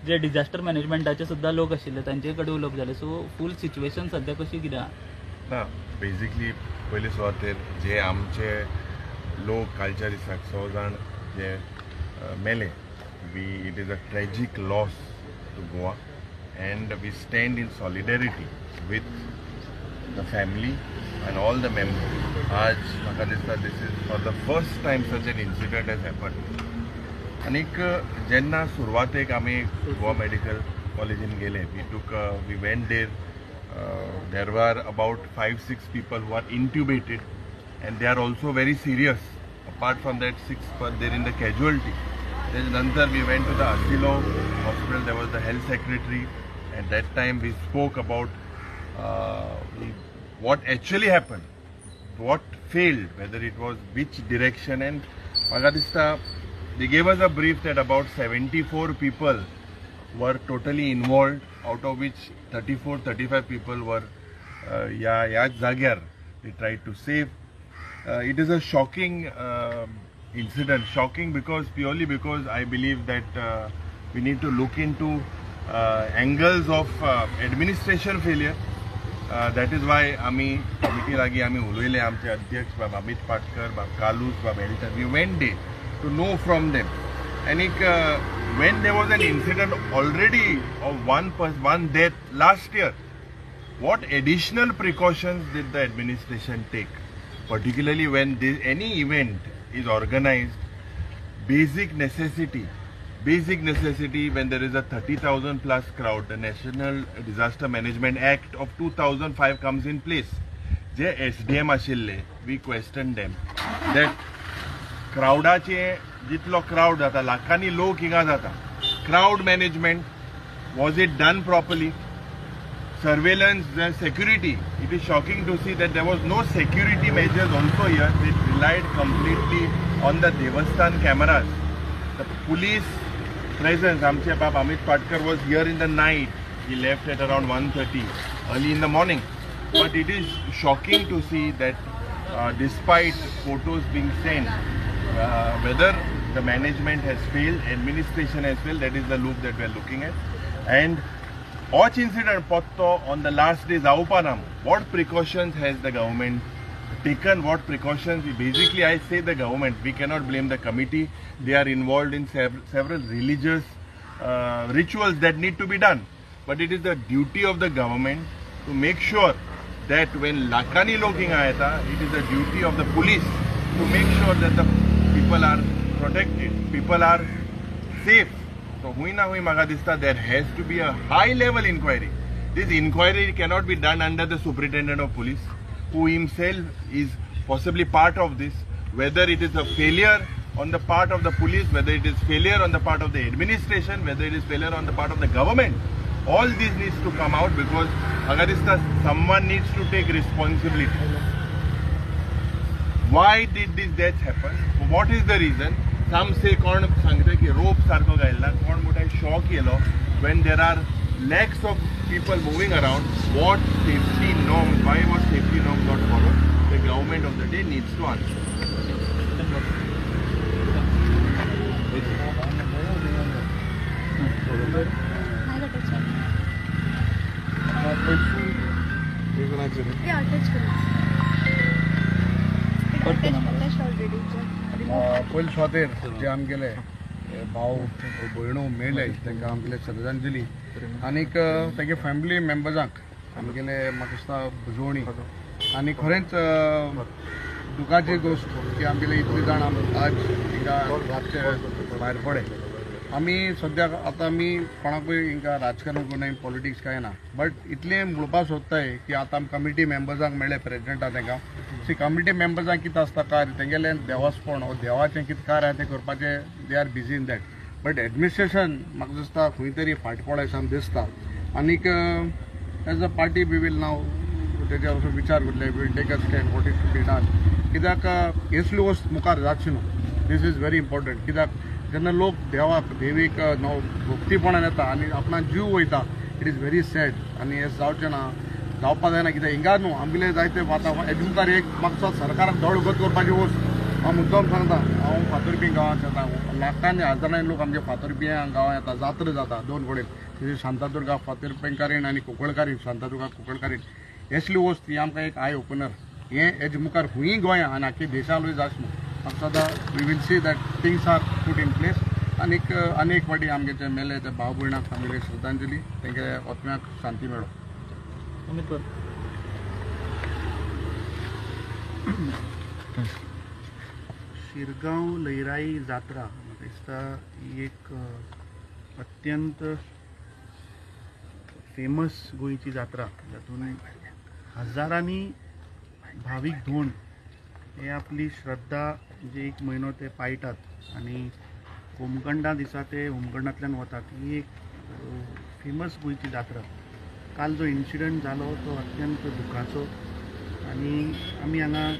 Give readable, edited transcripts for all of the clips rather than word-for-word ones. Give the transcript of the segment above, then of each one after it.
जे disaster मॅनेजमेंटाचे सुद्दां लोक आशिल्ले तांचे कडेन उलोवप जालें. सो फूल सिच्युएशन सद्या कशी कितें आहा? ना बेजिकली पयले सुवातेर जे आमचे लोक कालच्या दिसाक 100 जाण जे मेले, it is a tragic loss to Goa and we stand in solidarity with the family and all the members. आज म्हाका दिसता this is for the first time such an incident has happened. आनीक जेन्ना सुरवातेक आमी गोवा मेडिकल कॉलेजीन गेले, we went there. There were about 5-6 people who are intubated and they are also very serious. Apart from that, 6 were there in the casualty. Then Nantar we went to the Asilo hospital. There was the health secretary. At that time we spoke about what actually happened, what failed, whether it was which direction, and Magadista, they gave us a brief that about 74 people were totally involved, out of which 34-35 people were Zagyar they tried to save. It is a shocking incident, shocking purely because I believe that we need to look into angles of administration failure. That is why आम्ही committee लागी आम्ही उलयले आमचे अध्यक्ष बाब अमित पाटकर, बाब कालूस, बाब alter. We went there to know from them. And when there was an incident already of one death last year, what additional precautions did the administration take? Particularly when any event is organized, basic necessity when there is a 30,000 plus crowd, the National Disaster Management Act of 2005 comes in place. Je SDM ashille, we questioned them that crowdache jitlo crowd jata, lakhani lok hinga jata, crowd management, was it done properly? Surveillance and security, it is shocking to see that there was no security measures also here. They relied completely on the Devasthan cameras. The police presence, Amche Bab Amit Patkar was here in the night. He left at around 1:30, early in the morning. But it is shocking to see that despite photos being sent, whether the management has failed, administration has failed, that is the loop that we are looking at. And Och incident Potto on the last day Zaupanam, what precautions has the government taken? What precautions? Basically, I say the government, we cannot blame the committee. They are involved in several religious rituals that need to be done. But it is the duty of the government to make sure that when Lakani looking ayata, it is the duty of the police to make sure that the people are protected, people are safe. So, Magadista, there has to be a high-level inquiry. This inquiry cannot be done under the Superintendent of Police, who himself is possibly part of this. Whether it is a failure on the part of the police, whether it is failure on the part of the administration, whether it is failure on the part of the government, all this needs to come out because Magadista, someone needs to take responsibility. Why did these deaths happen? What is the reason? Some say कोण सांगते की rope सारको गायला, कोण मोठा shock yellow. When there are lakhs of people moving around, what safety norms, why was safety norms not followed? The government of the day needs to answer. पयले स्वातेर जे आमगेले भाव भयणो मेळ्ळे तांकां आमगेले श्रद्धांजली आनीक तांगे फॅमिली मेंबर्सांक आमगेले म्हाका दिसता बुजवणी आनी खरेंच दुखाची गोष्ट की आमगेले इतले जाण आज हिंगा रातचे भायर पडे. आमी सद्याक आतां आमी कोणाकूय हिंगा राजकारण करून पॉलिटिक्स कांय ना, बट इतलें म्हणपाक सोदताय की आतां आमी कमिटी मेंबर्सांक मेळ्ळे प्रेसिडेंटा तांकां सी कमिटी मेंबर्सांक कितें आसता कार्य तेंगेलें देवासपण वो देवाचें कितें कार्य आहा तें करपाचें they are busy in that. But administration म्हाका दिसता खंय तरी फाटपड साम दिसता आनीक as a party we will नाव तेजेर असो विचार करतले, will take a stand what is to be done. कित्याक हेसली वस्त मुखार जावची न्हू. This is very important. कित्याक जेन्ना लोक देवाक देवीक भक्तीपणान येता आनी आपणाक जीव वयता, इट इज व्हेरी सॅड आनी हें जावचें ना, जावपाक जायना. कित्याक हिंगा न्हू आमगेले जायते वातावरण हेजे मुखार एक म्हाका सरकाराक धड उगत करपाची वस्त हांव मुद्दम सांगता. हांव फातोर्पी गांवांत येता लाखांनी हजारांनी लोक आमच्या फातोर्पिया गांवांत येता जात्रा जाता दोन कडेन थंय शांतादुर्गा फातोर्पेकारीण आनी कोंकणकारीण शांतादुर्गा कोंकणकारीण असली वस्त ही आमकां एक आय ओपनर हे हेजे मुखार खूंय गोंयां आनी आख्खे देशांतूय जावं म्हाका सदां we will see that things are put in place आनीक अनेक फावटी आमगे जे मेले ते भाव भयणाक आमगेली श्रद्धांजली तेंगे आत्म्याक शांती मेळो. अमित शिरगांव लयराई जात्रा म्हाका दिसता ही एक अत्यंत फेमस गोंयची जात्रा जातून हजारांनी भावीक धोंड हे आपली श्रद्धा जे एक म्हयनो ते पायतात आनी होमखंडा दिसा ते होमखंडांतल्यान वतात ही एक फेमस गोंयची जात्रा. काल जो इन्सिडंट जालो तो अत्यंत दुखाचो आनी आमी हांगा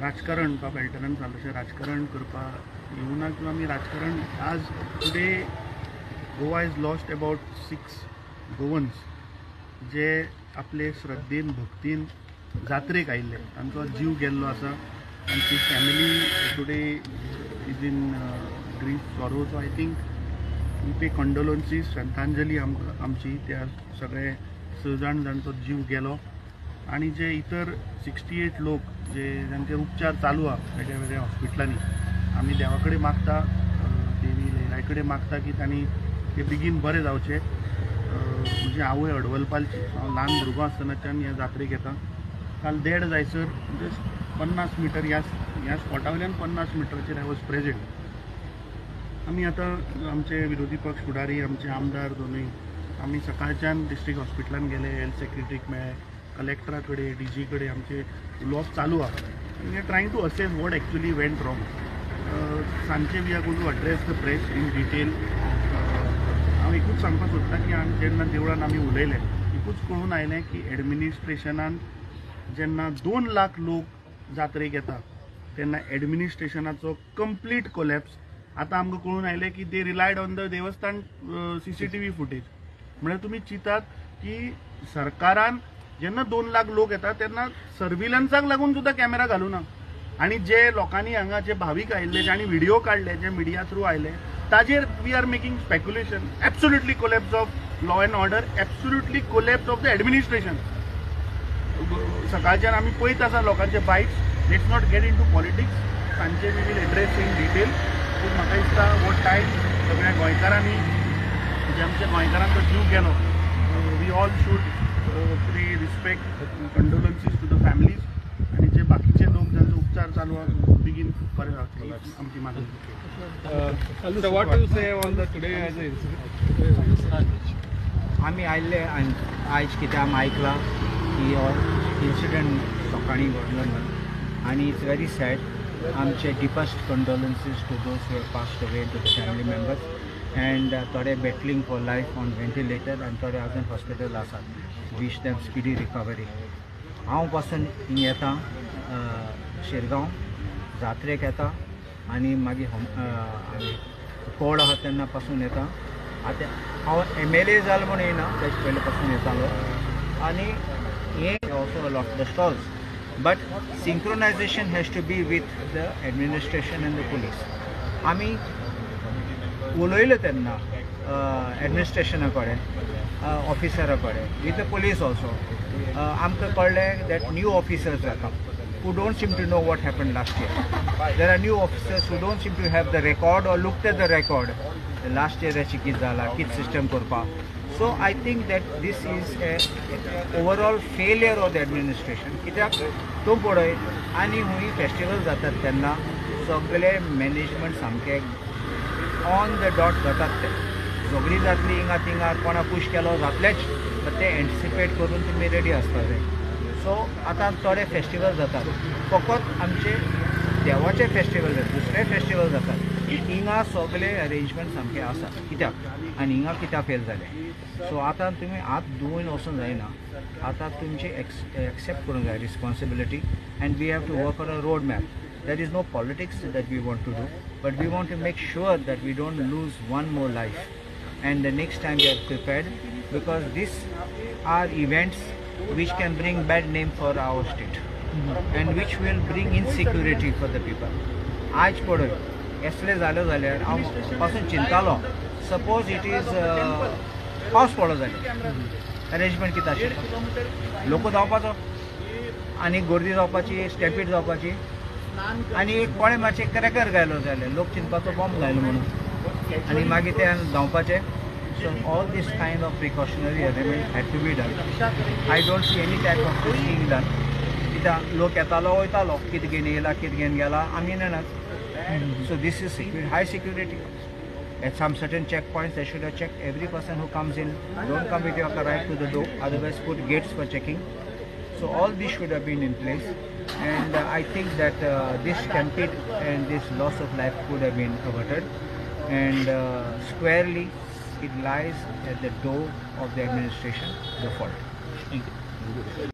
राजकारण बाब एल्टनान सांगलें तशें राजकारण करपाक येवना किंवा आमी राजकारण आज today Goa is lost about 6 Goans जे आपले श्रद्धेन भक्तीन जात्रेक आयिल्ले तांचो जीव गेल्लो आसा तांची family today is in grief sorrow. So I think we pay condolences श्रद्धांजली आमची त्या सगळे 6 जाण जांचो जीव गेलो आणि जे इतर 68 लोक जे ज्यांचे उपचार चालू आहा वेगळ्या वेगळ्या हॉस्पिटलांनी आमी देवा कडेन मागता देवी लयराई कडेन मागता की तांणी ते बेगीन बरे जावचे. म्हणजे आवय अडवलपालची हांव ल्हान भुरगो आसतनाच्यान ह्या जात्रेक येता. काल देड जायसर जस्ट 50 मिटर ह्या स्पॉटा वयल्यान 50 मिटराचेर आय वॉज प्रेजेंट. आमी आतां आमचे विरोधी पक्ष फुडारी आमचे आमदार दोनूय आमी सकाळच्यान डिस्ट्रिक्ट हॉस्पिटलान गेले हेल्थ सेक्रेटरीक मेळ्ळे कलेक्टरा कडेन DG कडेन आमचे उलोवप चालू आहा. We are trying to assess what actually went wrong. सांजचे we are going to address the press in detail. हांव एकूच सांगपाक सोदतां की जेन्ना देवळान आमी उलयले एकूच कळून आयलें की एडमिनिस्ट्रेशनान जेन्ना 2 लाख लोक जात्रेक येता तेन्ना एडमिनिस्ट्रेशनाचो कंप्लीट कोलॅप्स. आतां आमकां कळून आयलें की दे रिलायड ऑन द देवस्थान CCTV फुटेज. म्हणजे तुमी चिंतात की सरकारान जेन्ना 2 लाख लोक येतात तेन्ना सर्विलन्साक लागून सुद्दां कॅमेरा घालूना आणि जे लोकांनी हांगा जे भावीक आयिल्ले ज्यांनी व्हिडिओ काडले जे मिडिया थ्रू आयले ताजेर we are making speculation. Absolutely collapse of law and order absolutely collapse of the administration. सकाळच्यान आमी पळयत आसा लोकांचे bites. Let's not get into politics. सांजचे we will address in detail. पूण म्हाका दिसता हो टायम सगळ्या गोंयकारांनी जे आमच्या गोंयकारांचो जीव गेलो वी ऑल शूड पे रिस्पेक्ट कंडोलन्सीस टू द फॅमिलीज आणि जे बाकीचे लोक ज्यांचे उपचार चालू आहा बेगीन बरे जावचे आमची मागणी. What do you say on the today as a incident? आम्ही आयिल्ले आनी आयज कितें आमी आयकलां की हो इन्सिडंट सकाळीं घडलो म्हणून आनी इट्स व्हेरी सॅड. आमचे deepest condolences to those who have passed away to the family members and थोडे battling for life on ventilator आनी थोडे अजून हॉस्पिटल आसात. Wish them speedy recovery. हांव पासून हिंगा येता शिरगांव जात्रेक येता आनी मागीर कोड आहा तेन्ना पासून येता. आतां हांव MLA जालो म्हूण येना तेजे पयले पासून येतालो आनी हे also lot the stalls but synchronisation has to be with the administration and the police. आमी उलयलो तेन्ना एडमिनिस्ट्रेशना कडेन ऑफिसरा कडेन वीथ द पुलीस ऑल्सो आमकां कळ्ळें दॅट न्यू ऑफिसर्स जाता who don't seem to know what happened last year. There are new officers who don't seem to have the record or looked at the record. The last year कित जाला कित system करपा. So I think that this is a overall failure of the administration. कित्याक तो पळय आनी हुंय festival जातात तेन्ना सगळे मॅनेजमेंट सामके ऑन द डॉट जातात ते झगडी जातली हिंगा थिंगा कोणा पुश केलो जातलेच बट ते एंटिसिपेट करून तुमी रेडी आसपा जाय. सो आतां थोडे फेस्टिवल जातात फकत आमचे देवाचे फेस्टिवल जातात दुसरे फेस्टिवल जातात हिंगा सगळे अरेंजमेंट सामके आसा कित्याक आनी हिंगा कित्याक फेल जाले. सो आतां तुमी आत धुवन वचूंक जायना. आतां तुमची एक्सेप्ट करूंक जाय responsibility and we have to work on a road map. There is no politics that we want to do, but we want to make sure that we don't lose one more life. And the next time we are prepared, because these are events which can bring bad name for our state and which will bring insecurity for the people. आज पळय असलें जालें जाल्यार हांव पासून चिंतालो suppose it is पावस पडलो जाल्यार अरेंजमेंट कितें आशिल्लो लोक धांवपाचो आनी गर्दी जावपाची स्टॅम्पीड जावपाची आनी एक कोणें मातशें क्रॅकर गायलो जाल्यार लोक चिंतपाचो बॉम्ब लायलो म्हणून आनी मागीर ते धांवपाचें. So all this kind of precautionary element had to be done. I don't see any type of this being done. कित्याक लोक येतालो वयतालो कितें घेवन येयला कितें घेवन गेला आमी नेनात. So this is high security. At some certain checkpoints they should have checked every person who comes in. Don't come with your car right to the door, otherwise put gates for checking. So all this should have been in place, and I think that this stampede and this loss of life could have been averted, and squarely it lies at the door of the administration, the fault. Thank you.